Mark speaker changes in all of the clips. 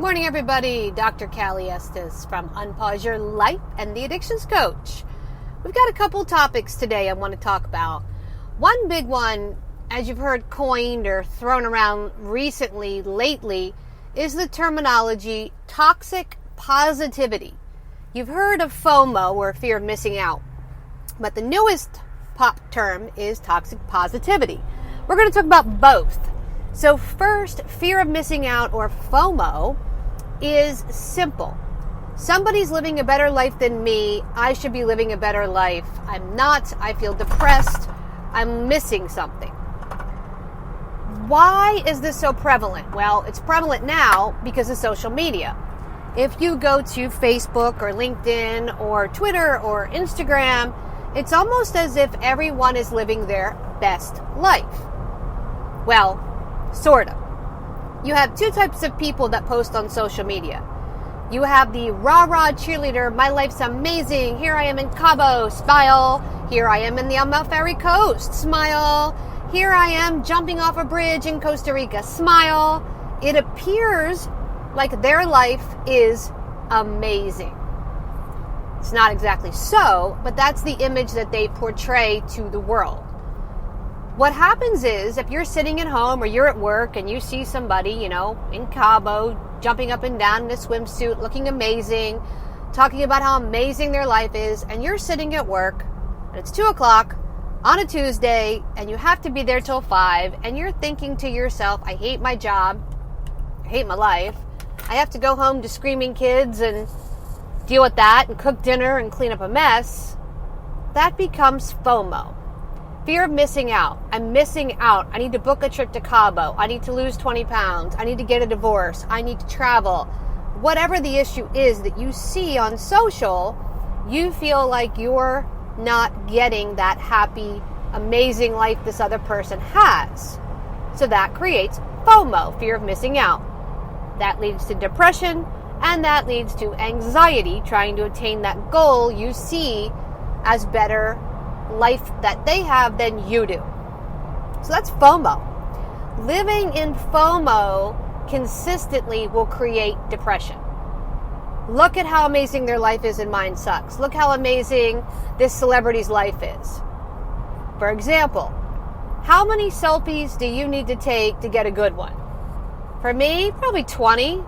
Speaker 1: Morning, everybody. Dr. Cali Estes from Unpause Your Life and the Addictions Coach. We've got a couple topics today I want to talk about. One big one, as you've heard coined or thrown around lately, is the terminology toxic positivity. You've heard of Fomo, or fear of missing out, but the newest pop term is toxic positivity. We're going to talk about both. So first, fear of missing out, or FOMO, is simple. Somebody's living a better life than me. I should be living a better life. I'm not. I feel depressed. I'm missing something. Why is this so prevalent? Well, it's prevalent now because of social media. If you go to Facebook or LinkedIn or Twitter or Instagram, it's almost as if everyone is living their best life. Well, sort of. You have two types of people that post on social media. You have the rah-rah cheerleader, my life's amazing, here I am in Cabo, smile. Here I am in the Amalfi Coast, smile. Here I am jumping off a bridge in Costa Rica, smile. It appears like their life is amazing. It's not exactly so, but that's the image that they portray to the world. What happens is, if you're sitting at home or you're at work and you see somebody, in Cabo, jumping up and down in a swimsuit, looking amazing, talking about how amazing their life is, and you're sitting at work, and it's 2 o'clock on a Tuesday, and you have to be there till 5, and you're thinking to yourself, I hate my job, I hate my life, I have to go home to screaming kids and deal with that, and cook dinner and clean up a mess. That becomes FOMO. Fear of missing out. I'm missing out. I need to book a trip to Cabo. I need to lose 20 pounds. I need to get a divorce. I need to travel. Whatever the issue is that you see on social, you feel like you're not getting that happy, amazing life this other person has. So that creates FOMO, fear of missing out. That leads to depression, and that leads to anxiety, trying to attain that goal you see as better life that they have than you do. So that's FOMO. Living in FOMO consistently will create depression. Look at how amazing their life is and mine sucks. Look how amazing this celebrity's life is. For example, how many selfies do you need to take to get a good one? For me, probably 20,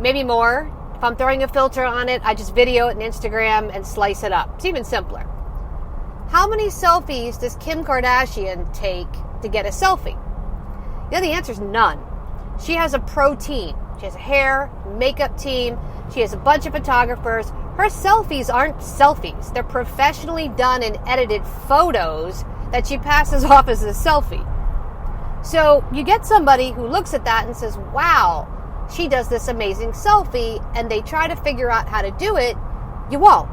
Speaker 1: maybe more. If I'm throwing a filter on it, I just video it on Instagram and slice it up. It's even simpler. How many selfies does Kim Kardashian take to get a selfie? The answer is none. She has a pro team. She has a hair, makeup team. She has a bunch of photographers. Her selfies aren't selfies. They're professionally done and edited photos that she passes off as a selfie. So you get somebody who looks at that and says, wow, she does this amazing selfie, and they try to figure out how to do it. You won't.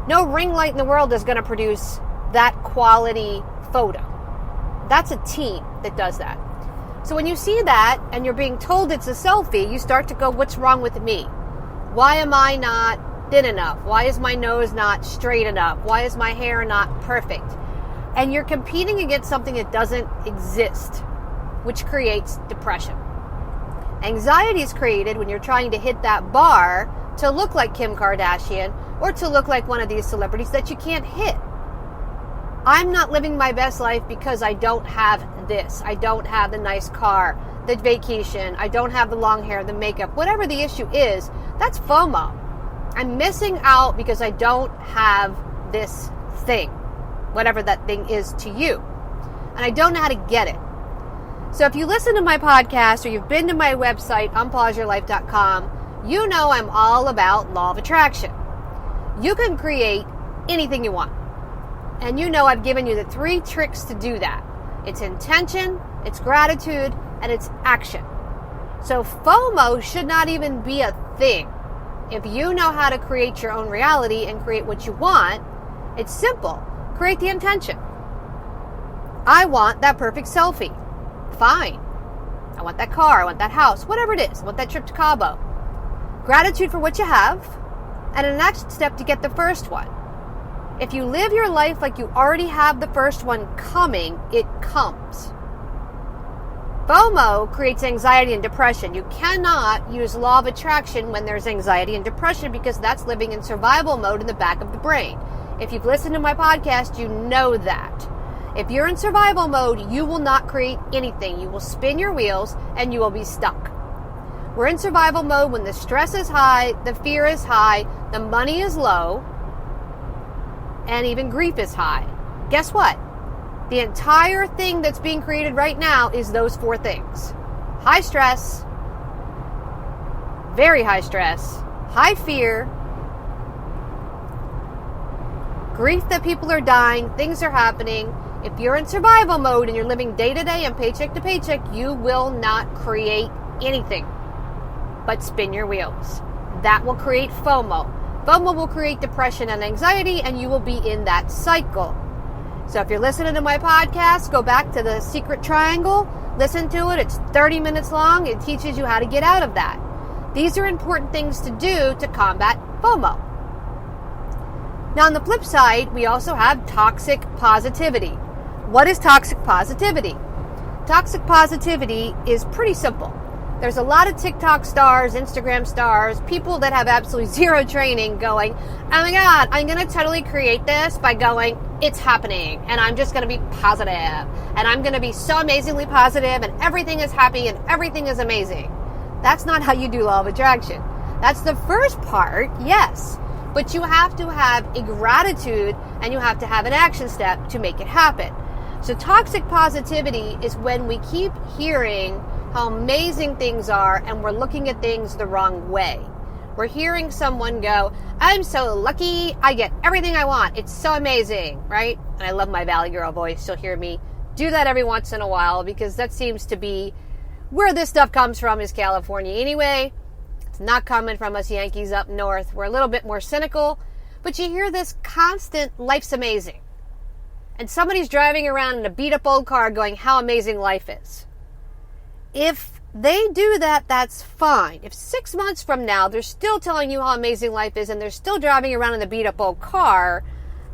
Speaker 1: No ring light in the world is going to produce that quality photo. That's a team that does that. So when you see that and you're being told it's a selfie, you start to go, what's wrong with me? Why am I not thin enough? Why is my nose not straight enough? Why is my hair not perfect? And you're competing against something that doesn't exist, which creates depression. Anxiety is created when you're trying to hit that bar to look like Kim Kardashian or to look like one of these celebrities that you can't hit. I'm not living my best life because I don't have this. I don't have the nice car, the vacation. I don't have the long hair, the makeup. Whatever the issue is, that's FOMO. I'm missing out because I don't have this thing, whatever that thing is to you. And I don't know how to get it. So if you listen to my podcast or you've been to my website, unpauseyourlife.com, you know I'm all about law of attraction. You can create anything you want. And you know I've given you the 3 tricks to do that. It's intention, it's gratitude, and it's action. So FOMO should not even be a thing. If you know how to create your own reality and create what you want, it's simple. Create the intention. I want that perfect selfie. Fine. I want that car, I want that house, whatever it is. I want that trip to Cabo. Gratitude for what you have, and a next step to get the first one. If you live your life like you already have the first one coming, it comes. FOMO creates anxiety and depression. You cannot use law of attraction when there's anxiety and depression because that's living in survival mode in the back of the brain. If you've listened to my podcast, you know that. If you're in survival mode, you will not create anything. You will spin your wheels and you will be stuck. We're in survival mode when the stress is high, the fear is high, the money is low, and even grief is high. Guess what? The entire thing that's being created right now is those 4 things. High stress, very high stress, high fear, grief that people are dying, things are happening. If you're in survival mode and you're living day to day and paycheck to paycheck, you will not create anything but spin your wheels. That will create FOMO. FOMO will create depression and anxiety, and you will be in that cycle. So if you're listening to my podcast, go back to the secret triangle, listen to it. It's 30 minutes long. It teaches you how to get out of that. These are important things to do to combat FOMO. Now, on the flip side, we also have toxic positivity. What is toxic positivity? Toxic positivity is pretty simple. There's a lot of TikTok stars, Instagram stars, people that have absolutely zero training going, oh my God, I'm going to totally create this by going, it's happening, and I'm just going to be positive, and I'm going to be so amazingly positive, and everything is happy, and everything is amazing. That's not how you do law of attraction. That's the first part, yes, but you have to have a gratitude, and you have to have an action step to make it happen. So toxic positivity is when we keep hearing how amazing things are, and we're looking at things the wrong way. We're hearing someone go, I'm so lucky, I get everything I want, it's so amazing, right? And I love my Valley Girl voice. You'll hear me do that every once in a while because that seems to be where this stuff comes from, is California anyway. It's not coming from us Yankees up north. We're a little bit more cynical, but you hear this constant, life's amazing. And somebody's driving around in a beat up old car going, how amazing life is. If they do that, that's fine. If 6 months from now, they're still telling you how amazing life is and they're still driving around in a beat up old car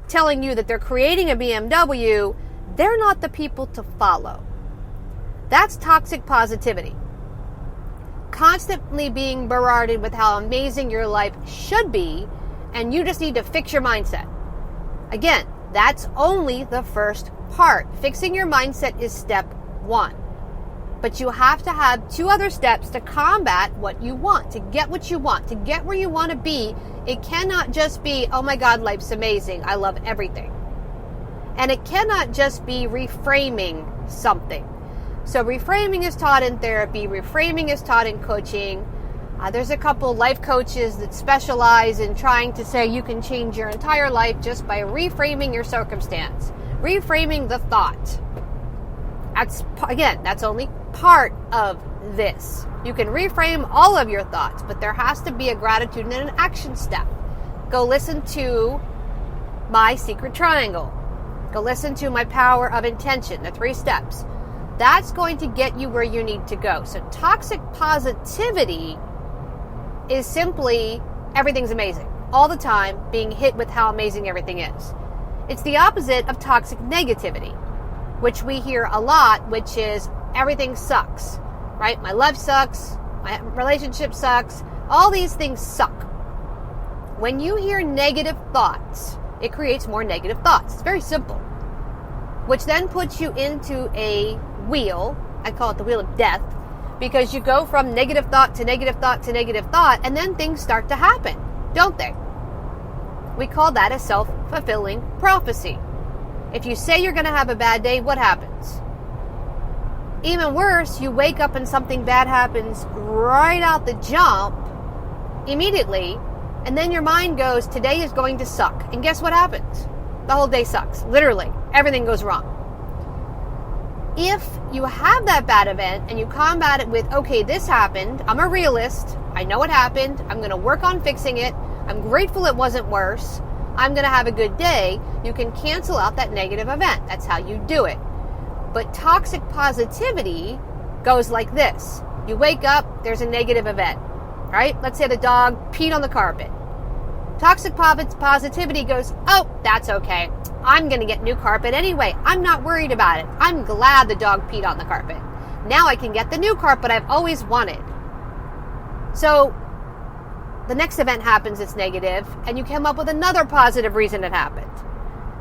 Speaker 1: telling you that they're creating a BMW, they're not the people to follow. That's toxic positivity. Constantly being barraged with how amazing your life should be, and you just need to fix your mindset. Again, that's only the first part. Fixing your mindset is step 1. But you have to have 2 other steps to combat what you want, to get what you want, to get where you want to be. It cannot just be, oh my God, life's amazing, I love everything. And it cannot just be reframing something. So reframing is taught in therapy, reframing is taught in coaching. There's a couple life coaches that specialize in trying to say you can change your entire life just by reframing your circumstance, reframing the thought. That's only part of this. You can reframe all of your thoughts, but there has to be a gratitude and an action step. Go listen to my secret triangle. Go listen to my power of intention, the 3 steps. That's going to get you where you need to go. So toxic positivity is simply everything's amazing all the time, being hit with how amazing everything is. It's the opposite of toxic negativity, which we hear a lot, which is everything sucks, right? My life sucks, my relationship sucks, all these things suck. When you hear negative thoughts, it creates more negative thoughts. It's very simple, which then puts you into a wheel. I call it the wheel of death, because you go from negative thought to negative thought to negative thought, and then things start to happen, don't they? We call that a self-fulfilling prophecy. If you say you're going to have a bad day, what happens? Even worse, you wake up and something bad happens right out the jump, immediately, and then your mind goes, today is going to suck. And guess what happens? The whole day sucks. Literally, everything goes wrong. If you have that bad event and you combat it with, okay, this happened, I'm a realist, I know what happened, I'm going to work on fixing it, I'm grateful it wasn't worse, I'm going to have a good day, you can cancel out that negative event. That's how you do it. But toxic positivity goes like this. You wake up, there's a negative event, right? Let's say the dog peed on the carpet. Toxic positivity goes, oh, that's okay. I'm going to get new carpet anyway. I'm not worried about it. I'm glad the dog peed on the carpet. Now I can get the new carpet I've always wanted. So the next event happens, it's negative, and you come up with another positive reason it happened.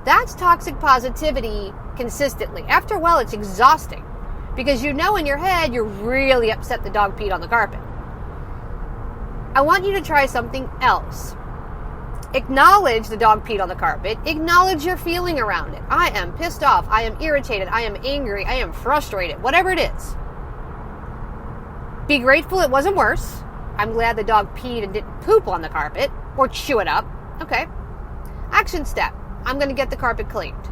Speaker 1: That's toxic positivity consistently. After a while, it's exhausting because you know in your head you're really upset the dog peed on the carpet. I want you to try something else. Acknowledge the dog peed on the carpet. Acknowledge your feeling around it. I am pissed off. I am irritated. I am angry. I am frustrated. Whatever it is. Be grateful it wasn't worse. I'm glad the dog peed and didn't poop on the carpet or chew it up. Okay. Action step. I'm going to get the carpet cleaned.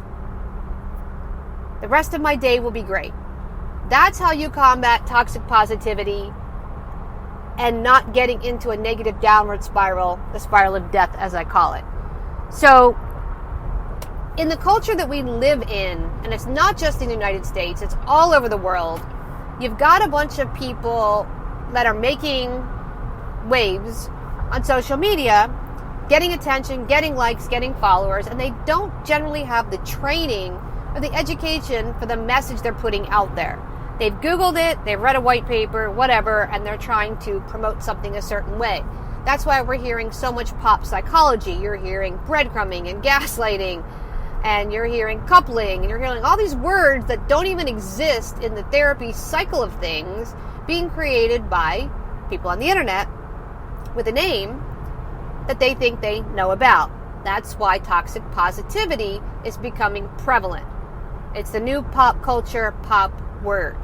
Speaker 1: The rest of my day will be great. That's how you combat toxic positivity and not getting into a negative downward spiral, the spiral of death, as I call it. So, in the culture that we live in, and it's not just in the United States, it's all over the world, you've got a bunch of people that are making waves on social media, getting attention, getting likes, getting followers, and they don't generally have the training or the education for the message they're putting out there. They've Googled it, they've read a white paper, whatever, and they're trying to promote something a certain way. That's why we're hearing so much pop psychology. You're hearing breadcrumbing and gaslighting, and you're hearing coupling, and you're hearing all these words that don't even exist in the therapy cycle of things being created by people on the internet with a name that they think they know about. That's why toxic positivity is becoming prevalent. It's the new pop culture pop word.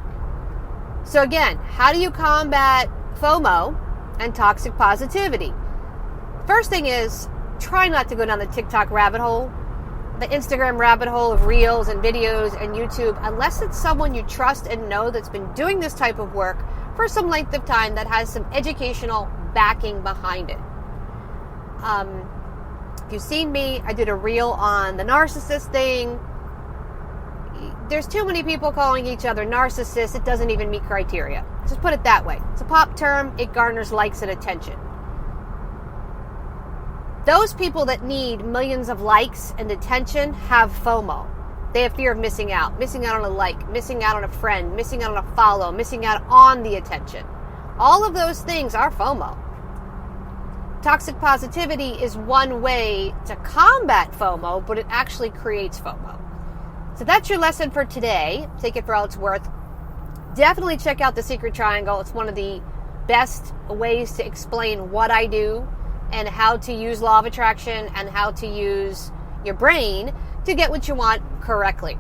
Speaker 1: So again, how do you combat FOMO and toxic positivity? First thing is, try not to go down the TikTok rabbit hole, the Instagram rabbit hole of reels and videos and YouTube, unless it's someone you trust and know that's been doing this type of work for some length of time that has some educational backing behind it. If you've seen me, I did a reel on the narcissist thing. There's too many people calling each other narcissists. It doesn't even meet criteria. Just put it that way. It's a pop term. It garners likes and attention. Those people that need millions of likes and attention have FOMO. They have fear of missing out on a like, missing out on a friend, missing out on a follow, missing out on the attention. All of those things are FOMO. Toxic positivity is one way to combat FOMO, but it actually creates FOMO. So that's your lesson for today. Take it for all it's worth. Definitely check out The Secret Triangle. It's one of the best ways to explain what I do and how to use law of attraction and how to use your brain to get what you want correctly.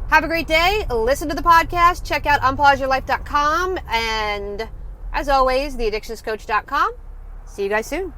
Speaker 1: Have a great day. Listen to the podcast. Check out unpauseyourlife.com. And as always, theaddictionscoach.com. See you guys soon.